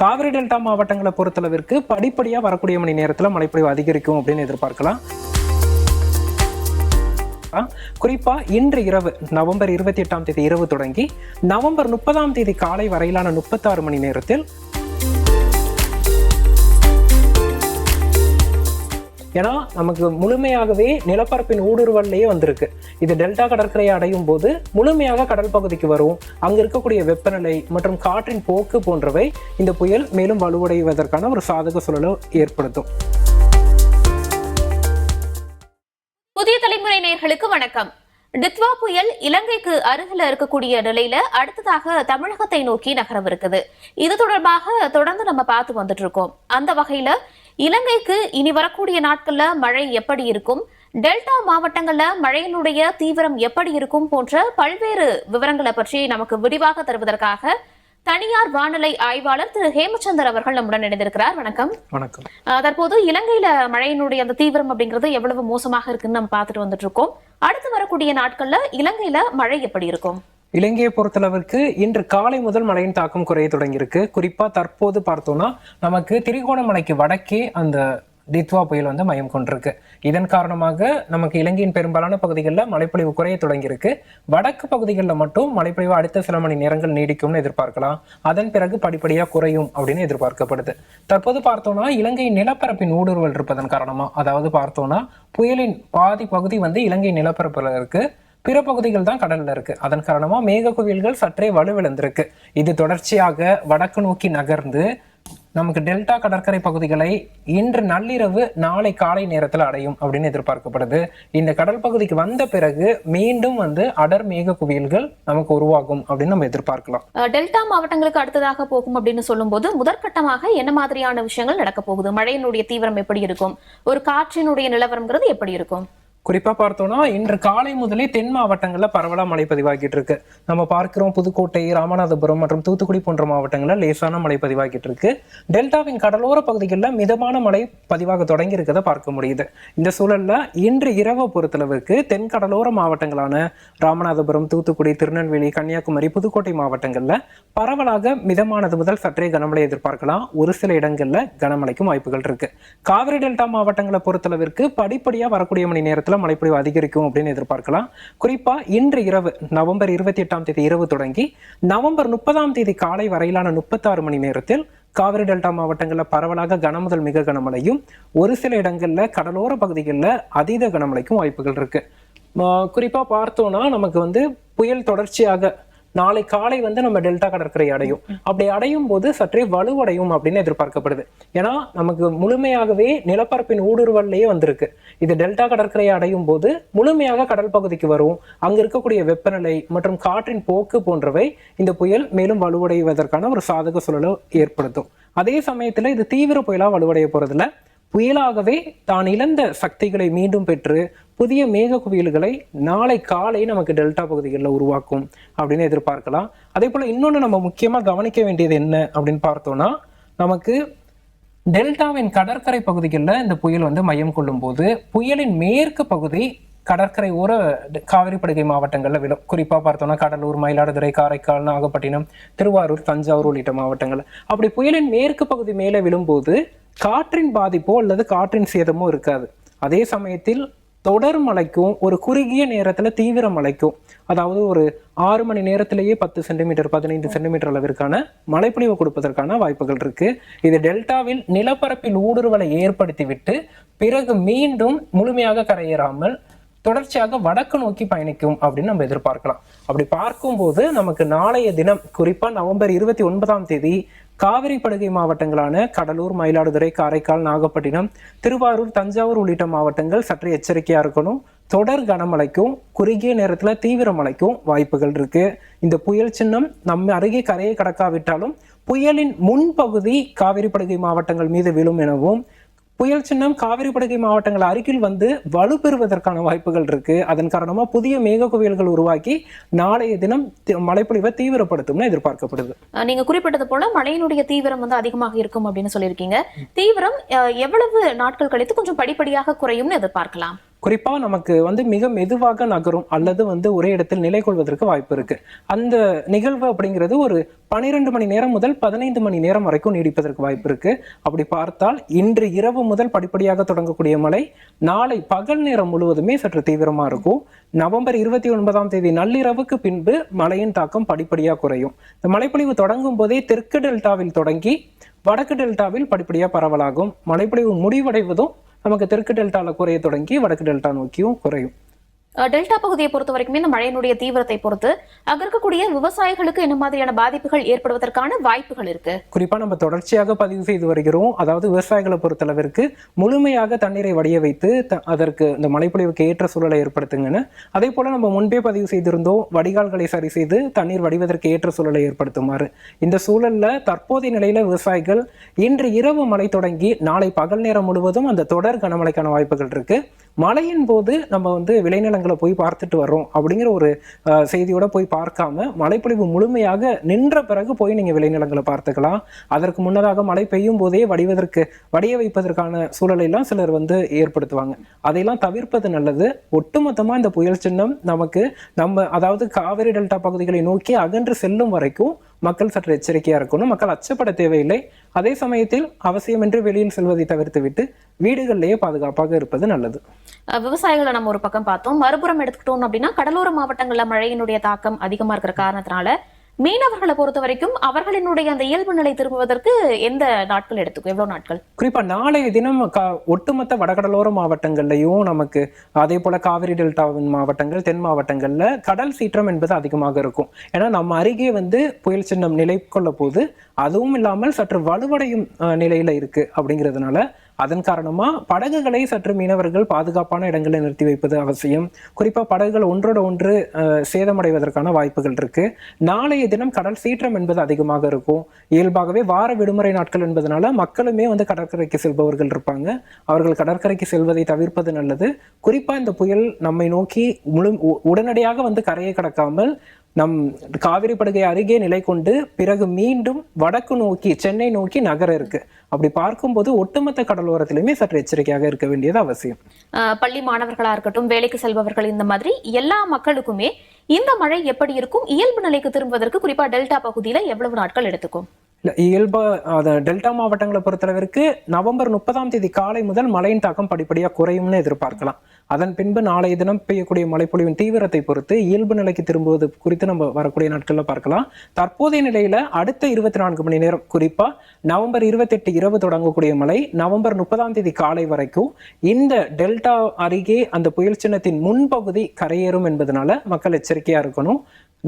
Kaveri delta மாவட்டங்களை பொறுத்தளவிற்கு படிப்படியாக வரக்கூடிய மணி நேரத்தில் மழைப்பொழிவு அதிகரிக்கும் அப்படின்னு எதிர்பார்க்கலாம். குறிப்பா இன்று இரவு நவம்பர் 28ஆம் தேதி இரவு தொடங்கி நவம்பர் 30ஆம் தேதி காலை வரையிலான 36 மணி நேரத்தில், ஏன்னா நமக்கு முழுமையாகவே நிலப்பரப்பின் ஊடுருவல்லையே வந்திருக்கு. இது டெல்டா கடற்கரையை அடையும் போது முழுமையாக கடல் பகுதிக்கு வரும். அங்க இருக்கக்கூடிய வெப்பநிலை மற்றும் காற்றின் போக்கு போன்றவை இந்த புயல் மேலும் வலுவடைவதற்கான ஒரு சாதக சூழலை ஏற்படுத்தும். புதிய தலைமுறை நேயர்களுக்கு வணக்கம். டித்வா புயல் இலங்கைக்கு அருகில் இருக்கக்கூடிய நிலையில அடுத்ததாக தமிழகத்தை நோக்கி நகரவிருக்குது. இது தொடர்பாக தொடர்ந்து நம்ம பார்த்து வந்துட்டு இருக்கோம். அந்த வகையில இலங்கைக்கு இனி வரக்கூடிய நாட்கள்ல மழை எப்படி இருக்கும், டெல்டா மாவட்டங்கள்ல மழையினுடைய தீவிரம் எப்படி இருக்கும் போன்ற பல்வேறு விவரங்களை பற்றி நமக்கு விரிவாக தருவதற்காக தனியார் வானிலை ஆய்வாளர் திரு ஹேமச்சந்தர் அவர்கள் நம்முடன் இணைந்திருக்கிறார். வணக்கம். வணக்கம். தற்போது இலங்கையில மழையினுடைய அந்த தீவிரம் அப்படிங்கிறது எவ்வளவு மோசமாக இருக்குன்னு நம்ம பார்த்துட்டு வந்துட்டு இருக்கோம். அடுத்து வரக்கூடிய நாட்கள்ல இலங்கையில மழை எப்படி இருக்கும்? இலங்கையை பொறுத்தளவிற்கு இன்று காலை முதல் மழையின் தாக்கம் குறைய தொடங்கியிருக்கு. குறிப்பா தற்போது பார்த்தோம்னா நமக்கு திரிகோணமலைக்கு வடக்கே அந்த டித்வா புயல் மையம் கொண்டிருக்கு. இதன் காரணமாக நமக்கு இலங்கையின் பெரும்பாலான பகுதிகளில் மழைப்பொழிவு குறைய தொடங்கியிருக்கு. வடக்கு பகுதிகளில் மட்டும் மழைப்பொழிவு அடுத்த சில மணி நேரங்கள் நீடிக்கும்னு எதிர்பார்க்கலாம். அதன் பிறகு படிப்படியாக குறையும் அப்படின்னு எதிர்பார்க்கப்படுது. தற்போது பார்த்தோம்னா இலங்கையின் நிலப்பரப்பின் ஊடுருவல் இருப்பதன் காரணமா, அதாவது பார்த்தோம்னா புயலின் பாதி பகுதி இலங்கை நிலப்பரப்புல இருக்கு, பிற பகுதிகள் தான் கடல்ல இருக்கு. அதன் காரணமா மேக குவியல்கள் சற்றே வலுவிழந்திருக்கு. இது தொடர்ச்சியாக வடக்கு நோக்கி நகர்ந்து நமக்கு டெல்டா கடற்கரை பகுதிகளை இன்று நள்ளிரவு நாளை காலை நேரத்தில் அடையும் அப்படின்னு எதிர்பார்க்கப்படுது. இந்த கடல் பகுதிக்கு வந்த பிறகு மீண்டும் அடர் மேக குவியல்கள் நமக்கு உருவாகும் அப்படின்னு நம்ம எதிர்பார்க்கலாம். டெல்டா மாவட்டங்களுக்கு அடுத்ததாக போகும் அப்படின்னு சொல்லும் போது முதற்கட்டமாக என்ன மாதிரியான விஷயங்கள் நடக்க போகுது? மழையினுடைய தீவிரம் எப்படி இருக்கும்? ஒரு காற்றினுடைய நிலவரம்ங்கிறது எப்படி இருக்கும்? குறிப்பா பார்த்தோம்னா இன்று காலை முதலே தென் மாவட்டங்கள்ல பரவலா மழை பதிவாகிட்டு இருக்கு. நம்ம பார்க்கிறோம் புதுக்கோட்டை, ராமநாதபுரம் மற்றும் தூத்துக்குடி போன்ற மாவட்டங்கள்ல லேசான மழை பதிவாகிட்டு இருக்கு. டெல்டாவின் கடலோர பகுதிகளில் மிதமான மழை பதிவாக தொடங்கி இருக்கிறத பார்க்க முடியுது. இந்த சூழல்ல இன்று இரவு பொறுத்தளவுக்கு தென் கடலோர மாவட்டங்களான ராமநாதபுரம், தூத்துக்குடி, திருநெல்வேலி, கன்னியாகுமரி, புதுக்கோட்டை மாவட்டங்கள்ல பரவலாக மிதமானது முதல் சற்றே கனமழை எதிர்பார்க்கலாம். ஒரு சில இடங்கள்ல கனமழைக்கும் வாய்ப்புகள் இருக்கு. காவிரி டெல்டா மாவட்டங்களை பொறுத்தளவிற்கு படிப்படியா வரக்கூடிய மணி நேரத்தில் மழைப்பொழிவு அதிகரிக்கும் அப்படின்னு எதிர்பார்க்கலாம். குறிப்பா இன்று இரவு நவம்பர் 28ஆம் தேதி இரவு தொடங்கி நவம்பர் 30ஆம் தேதி காலை வரையிலான 36 மணி நேரத்தில் காவிரி டெல்டா மாவட்டங்களில் பரவலாக கனமுதல் மிக கனமழையும், ஒரு சில இடங்கள்ல கடலோர பகுதிகளில் அதீத கனமழைக்கும் வாய்ப்புகள் இருக்கு. குறிப்பா பார்த்தோம்னா நமக்கு புயல் தொடர்ச்சியாக நாளை காலை நம்ம டெல்டா கடற்கரை அடையும். அப்படி அடையும் போது சற்றே வலுவடையும் அப்படின்னு எதிர்பார்க்கப்படுது. ஏன்னா நமக்கு முழுமையாகவே நிலப்பரப்பின் ஊடுருவல்லையே வந்திருக்கு. இது டெல்டா கடற்கரையை அடையும் போது முழுமையாக கடல் பகுதிக்கு வரும். அங்க இருக்கக்கூடிய வெப்பநிலை மற்றும் காற்றின் போக்கு போன்றவை இந்த புயல் மேலும் வலுவடைவதற்கான ஒரு சாதக சூழலை ஏற்படுத்தும். அதே சமயத்துல இது தீவிர புயலா வலுவடைய போறதுல புயலாகவே தான் இழந்த சக்திகளை மீண்டும் பெற்று புதிய மேக குவியல்களை நாளை காலை நமக்கு டெல்டா பகுதிகளில் உருவாக்கும் அப்படின்னு எதிர்பார்க்கலாம். அதே போல இன்னொன்று நம்ம முக்கியமாக கவனிக்க வேண்டியது என்ன அப்படின்னு பார்த்தோம்னா, நமக்கு டெல்டாவின் கடற்கரை பகுதிகளில் இந்த புயல் மையம் கொள்ளும் போது புயலின் மேற்கு பகுதி கடற்கரை ஓர காவிரி படுகை மாவட்டங்கள்ல விழும். குறிப்பா பார்த்தோம்னா கடலூர், மயிலாடுதுறை, காரைக்கால், நாகப்பட்டினம், திருவாரூர், தஞ்சாவூர் உள்ளிட்ட மாவட்டங்கள். அப்படி புயலின் மேற்கு பகுதி மேலே விழும்போது காற்றின் பாதிப்போ அல்லது காற்றின் சேதமோ இருக்காது. அதே சமயத்தில் தொடர் மழைக்கும் ஒரு குறுகிய நேரத்துல தீவிர மழைக்கும், அதாவது ஒரு 6 மணி நேரத்திலேயே 10 சென்டிமீட்டர் 15 சென்டிமீட்டர் அளவிற்கான மழைப்பொழிவு கொடுப்பதற்கான வாய்ப்புகள் இருக்கு. இது டெல்டாவில் நிலப்பரப்பில் ஊடுருவலை ஏற்படுத்திவிட்டு பிறகு மீண்டும் முழுமையாக கரையேறாமல் தொடர்ச்சியாக வடக்கு நோக்கி பயணிக்கும் அப்படின்னு நம்ம எதிர்பார்க்கலாம். அப்படி பார்க்கும்போது நமக்கு நாளைய தினம் குறிப்பா நவம்பர் 29ஆம் தேதி காவிரி படுகை மாவட்டங்களான கடலூர், மயிலாடுதுறை, காரைக்கால், நாகப்பட்டினம், திருவாரூர், தஞ்சாவூர் உள்ளிட்ட மாவட்டங்கள் சற்று எச்சரிக்கையா இருக்கணும். தொடர் கனமழைக்கும் குறுகிய நேரத்துல தீவிர மழைக்கும் வாய்ப்புகள் இருக்கு. இந்த புயல் சின்னம் நம்ம அருகே கரையை கடக்காவிட்டாலும் புயலின் முன்பகுதி காவிரி படுகை மாவட்டங்கள் மீது விழும் எனவும், புயல் சின்னம் காவிரி படுகை மாவட்டங்கள் அருகில் வலுப்பெறுவதற்கான வாய்ப்புகள் இருக்கு. அதன் காரணமா புதிய மேக குவியல்கள் உருவாக்கி நாளைய தினம் மழைப்பொழிவை தீவிரப்படுத்தும் எதிர்பார்க்கப்படுது. நீங்க குறிப்பிட்டது போல மழையினுடைய தீவிரம் அதிகமாக இருக்கும் அப்படின்னு சொல்லியிருக்கீங்க. தீவிரம் எவ்வளவு நாட்கள் கழித்து கொஞ்சம் படிப்படியாக குறையும்னு எதிர்பார்க்கலாம்? குறிப்பா நமக்கு மிக மெதுவாக நகரும் அல்லது ஒரே இடத்தில் நிலை கொள்வதற்கு வாய்ப்பு இருக்கு. அந்த நிகழ்வு அப்படிங்கிறது ஒரு 12 மணி நேரம் முதல் 15 மணி நேரம் வரைக்கும் நீடிப்பதற்கு வாய்ப்பு இருக்கு. அப்படி பார்த்தால் இன்று இரவு முதல் படிப்படியாக தொடங்கக்கூடிய மழை நாளை பகல் நேரம் முழுவதுமே சற்று தீவிரமா இருக்கும். நவம்பர் 29ஆம் தேதி நள்ளிரவுக்கு பின்பு மழையின் தாக்கம் படிப்படியாக குறையும். இந்த மழைப்பொழிவு தொடங்கும் போதே தெற்கு டெல்டாவில் தொடங்கி வடக்கு டெல்டாவில் படிப்படியா பரவலாகும். மழைப்பொழிவு முடிவடைவதும் நமக்கு தெற்கு டெல்டால குறைய தொடங்கி வடக்கு டெல்டா நோக்கியும் குறையும். டெல்டா பகுதியை பொறுத்த வரைக்கும் இந்த மழையினுடைய தீவிரத்தை பொறுத்து அங்க இருக்கக்கூடிய விவசாயிகளுக்கு என்ன மாதிரியான பாதிப்புகள் ஏற்படுவதற்கான வாய்ப்புகள் இருக்கு? குறிப்பா நம்ம தொடர்ச்சியாக பதிவு செய்து வருகிறோம். அதாவது விவசாயிகளை பொறுத்தளவிற்கு முழுமையாக தண்ணீரை வடிய வைத்து அதற்கு இந்த மழைப்பொழிவுக்கு ஏற்ற சூழலை ஏற்படுத்துங்கன்னு. அதே போல நம்ம முன்பே பதிவு செய்திருந்தோம், வடிகால்களை சரி செய்து தண்ணீர் வடிவதற்கு ஏற்ற சூழலை ஏற்படுத்துமாறு. இந்த சூழல்ல தற்போதைய நிலையில விவசாயிகள் இன்று இரவு மழை தொடங்கி நாளை பகல் நேரம் முழுவதும் அந்த தொடர் கனமழைக்கான வாய்ப்புகள் இருக்கு. மழையின் போது நம்ம விளைநிலங்களை போய் பார்த்துட்டு வர்றோம் அப்படிங்கிற ஒரு செய்தியோட போய் பார்க்காம மழைப்பொழிவு முழுமையாக நின்ற பிறகு போய் நீங்க விளைநிலங்களை பார்த்துக்கலாம். அதற்கு முன்னதாக மழை பெய்யும் போதே வடிய வைப்பதற்கான சூழலை எல்லாம் சிலர் ஏற்படுத்துவாங்க. அதையெல்லாம் தவிர்ப்பது நல்லது. ஒட்டுமொத்தமா இந்த புயல் சின்னம் அதாவது காவிரி டெல்டா பகுதிகளை நோக்கி அகன்று செல்லும் வரைக்கும் மக்கள் சற்று எச்சரிக்கையா இருக்கணும். மக்கள் அச்சப்பட தேவையில்லை. அதே சமயத்தில் அவசியமின்றி வெளியில் செல்வதை தவிர்த்து விட்டு வீடுகளிலேயே பாதுகாப்பாக இருப்பது நல்லது. விவசாயிகளை நம்ம ஒரு பக்கம் பார்த்தோம். மறுபுறம் எடுத்துக்கிட்டோம் அப்படின்னா கடலோர மாவட்டங்கள்ல மழையினுடைய தாக்கம் அதிகமா இருக்கிற காரணத்தினால மீனவர்களை பொறுத்த வரைக்கும் அவர்களினுடைய அந்த இயல்பு நிலை திரும்புவதற்கு எந்த நாட்கள் எடுத்துக்கும்? எவ்வளவு நாட்கள்? குறிப்பா நாளைய தினம் ஒட்டுமொத்த வடகடலோர மாவட்டங்கள்லயும் நமக்கு அதே போல காவிரி டெல்டாவின் மாவட்டங்கள் தென் மாவட்டங்கள்ல கடல் சீற்றம் என்பது அதிகமாக இருக்கும். ஏன்னா நம்ம அருகே புயல் சின்னம் நிலை கொள்ள போது, அதுவும் இல்லாமல் சற்று வலுவடையும் நிலையில இருக்கு. அப்படிங்கிறதுனால அதன் காரணமா படகுகளை சற்று மீனவர்கள் பாதுகாப்பான இடங்களில் நிறுத்தி வைப்பது அவசியம். குறிப்பா படகுகள் ஒன்றோட ஒன்று சேதமடைவதற்கான வாய்ப்புகள் இருக்கு. நாளைய தினம் கடல் சீற்றம் என்பது அதிகமாக இருக்கும். இயல்பாகவே வார விடுமுறை நாட்கள் என்பதனால மக்களுமே கடற்கரைக்கு செல்பவர்கள் இருப்பாங்க. அவர்கள் கடற்கரைக்கு செல்வதை தவிர்ப்பது நல்லது. குறிப்பா இந்த புயல் நம்மை நோக்கி உடனடியாக கரையை கடக்காமல் நம் காவிரி படுகை அருகே நிலை கொண்டு பிறகு மீண்டும் வடக்கு நோக்கி சென்னை நோக்கி நகர இருக்கு. அப்படி பார்க்கும்போது ஒட்டுமொத்த கடலோரத்திலுமே சற்று எச்சரிக்கையாக இருக்க வேண்டியது அவசியம். பள்ளி மாணவர்களா இருக்கட்டும், வேலைக்கு செல்பவர்கள், இந்த மாதிரி எல்லா மக்களுக்குமே இந்த மழை எப்படி இருக்கும்? இயல்பு நிலைக்கு திரும்புவதற்கு குறிப்பா டெல்டா பகுதியில எவ்வளவு நாட்கள் எடுத்துக்கும்? இயல்பா டெல்டா மாவட்டங்களை பொறுத்தளவிற்கு நவம்பர் 30ஆம் தேதி காலை முதல் மழையின் தாக்கம் படிப்படியாக குறையும்னு எதிர்பார்க்கலாம். அதன் பின்பு நாளைய தினம் பெய்யக்கூடிய மழைப்பொழிவின் தீவிரத்தை பொறுத்து இயல்பு நிலைக்கு திரும்புவது குறித்து நம்ம வரக்கூடிய நாட்கள்ல பார்க்கலாம். தற்போதைய நிலையில அடுத்த 24 மணி நேரம், குறிப்பா நவம்பர் 28 இரவு தொடங்கக்கூடிய மழை நவம்பர் 30ஆம் தேதி காலை வரைக்கும் இந்த டெல்டா அருகே அந்த புயல் சின்னத்தின் முன்பகுதி கரையேறும் என்பதனால மக்கள் எச்சரிக்கையா இருக்கணும்.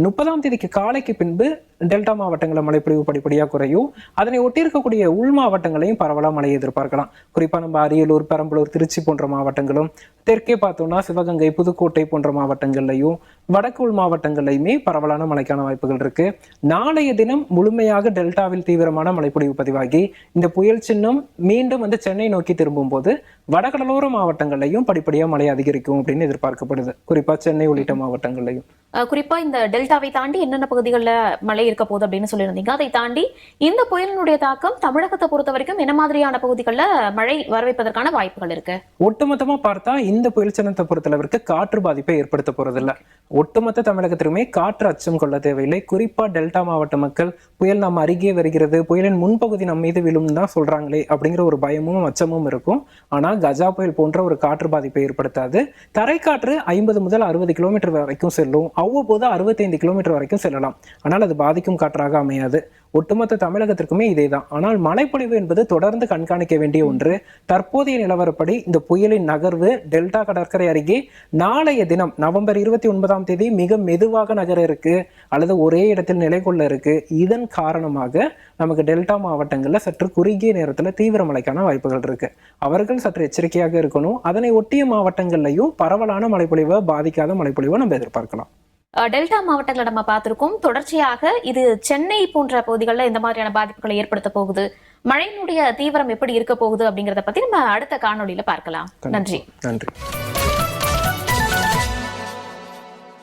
30ஆம் தேதிக்கு காலைக்கு பின்பு டெல்டா மாவட்டங்களில் மழைப்பொழிவு படிப்படியாக குறையும். அதனை ஒட்டி இருக்கக்கூடிய உள் மாவட்டங்களையும் பரவலாக மழை எதிர்பார்க்கலாம். குறிப்பா நம்ம அரியலூர், பெரம்பலூர், திருச்சி போன்ற மாவட்டங்களும், தெற்கே பார்த்தோம்னா சிவகங்கை, புதுக்கோட்டை போன்ற மாவட்டங்கள்லையும், வடக்கு உள் மாவட்டங்கள்லையுமே பரவலான மழைக்கான வாய்ப்புகள் இருக்கு. நாளைய தினம் முழுமையாக டெல்டாவில் தீவிரமான மழைப்பொழிவு பதிவாகி இந்த புயல் சின்னம் மீண்டும் சென்னை நோக்கி திரும்பும் போது வடகடலோர மாவட்டங்கள்லையும் படிப்படியாக மழை அதிகரிக்கும் அப்படின்னு எதிர்பார்க்கப்படுது. குறிப்பா சென்னை உள்ளிட்ட மாவட்டங்கள்லையும். குறிப்பா இந்த டெல்டாவை தாண்டி என்னென்ன பகுதிகளில் மழை இருக்க போகுது அப்படின்னு சொல்லியிருந்தீங்க. அதை தாண்டி இந்த புயலினுடைய தாக்கம் தமிழகத்தை பொறுத்த வரைக்கும் என்ன மாதிரியான பகுதிகளில் மழை வரவைப்பதற்கான வாய்ப்புகள் இருக்கு? ஒட்டுமொத்தமா பார்த்தா இந்த புயல் சின்னத்தை பொறுத்தளவிற்கு காற்று பாதிப்பை ஏற்படுத்த போறதில்லை. ஒட்டுமொத்த தமிழகத்திலுமே காற்று அச்சம் கொள்ள தேவையில்லை. குறிப்பா டெல்டா மாவட்ட மக்கள் புயல் நம்ம அருகே வருகிறது, புயலின் முன்பகுதி நம்ம மீது விழும் தான் சொல்றாங்களே அப்படிங்கிற ஒரு பயமும் அச்சமும் இருக்கும். ஆனா கஜா புயல் போன்ற ஒரு காற்று பாதிப்பை ஏற்படுத்தாது. தரைக்காற்று 50 முதல் 60 கிலோமீட்டர் வரைக்கும் செல்லும். அவ்வப்போது 65 கிலோமீட்டர் வரைக்கும் செல்லலாம். ஆனால் அது பாதிக்கும் காற்றாக அமையாது. ஒட்டுமொத்த தமிழகத்திற்குமே இதேதான். ஆனால் மழைப்பொழிவு என்பது தொடர்ந்து கண்காணிக்க வேண்டிய ஒன்று. தற்போதைய நிலவரப்படி இந்த புயலின் நகர்வு டெல்டா கடற்கரை அருகே நாளைய தினம் நவம்பர் 29ஆம் தேதி மிக மெதுவாக நகர இருக்கு அல்லது ஒரே இடத்தில் நிலை கொள்ள இருக்கு. இதன் காரணமாக நமக்கு டெல்டா மாவட்டங்கள்ல சற்று குறுகிய நேரத்துல தீவிர மழைக்கான வாய்ப்புகள் இருக்கு. அவர்கள் சற்று எச்சரிக்கையாக இருக்கணும். அதனை ஒட்டிய மாவட்டங்கள்லையும் பரவலான மழைப்பொழிவை பாதிக்காத மழைப்பொழிவை நம்ம எதிர்பார்க்கலாம். டெல்டா மாவட்டங்களை நம்ம பார்த்திருக்கோம். தொடர்ச்சியாக இது சென்னை போன்ற பகுதிகளில் இந்த மாதிரியான பாதிப்புகளை ஏற்படுத்த போகுது, மழையினுடைய தீவிரம் எப்படி இருக்க போகுது அப்படிங்கறத பத்தி நம்ம அடுத்த காணொளியில பார்க்கலாம். நன்றி.